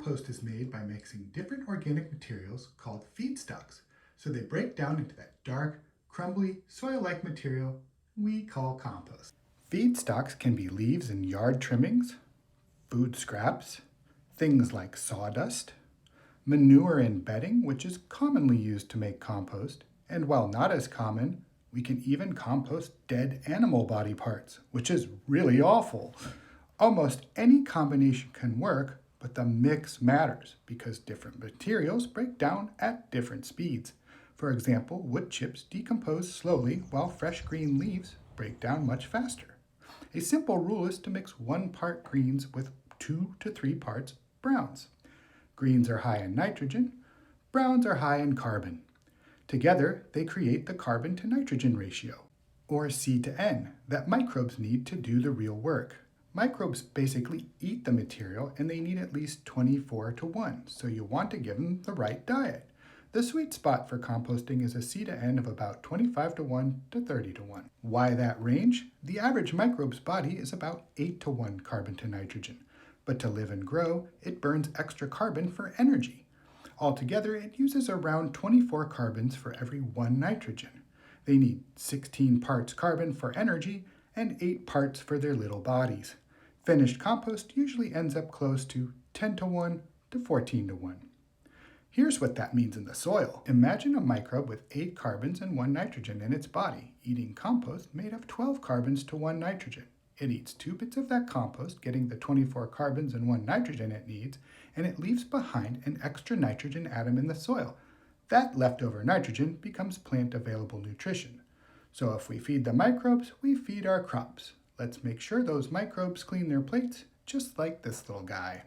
Compost is made by mixing different organic materials called feedstocks, so they break down into that dark, crumbly, soil-like material we call compost. Feedstocks can be leaves and yard trimmings, food scraps, things like sawdust, manure and bedding, which is commonly used to make compost, and while not as common, we can even compost dead animal body parts, which is really awful. Almost any combination can work, but the mix matters because different materials break down at different speeds. For example, wood chips decompose slowly while fresh green leaves break down much faster. A simple rule is to mix 1 part greens with 2 to 3 parts browns. Greens are high in nitrogen, browns are high in carbon. Together, they create the carbon to nitrogen ratio, or C to N, that microbes need to do the real work. Microbes basically eat the material and they need at least 24 to 1, so you want to give them the right diet. The sweet spot for composting is a C to N of about 25 to 1 to 30 to 1. Why that range? The average microbe's body is about 8 to 1 carbon to nitrogen, but to live and grow, it burns extra carbon for energy. Altogether, it uses around 24 carbons for every 1 nitrogen. They need 16 parts carbon for energy and 8 parts for their little bodies. Finished compost usually ends up close to 10 to 1 to 14 to 1. Here's what that means in the soil. Imagine a microbe with 8 carbons and 1 nitrogen in its body, eating compost made of 12 carbons to 1 nitrogen. It eats 2 bits of that compost, getting the 24 carbons and 1 nitrogen it needs, and it leaves behind an extra nitrogen atom in the soil. That leftover nitrogen becomes plant-available nutrition. So if we feed the microbes, we feed our crops. Let's make sure those microbes clean their plates, just like this little guy.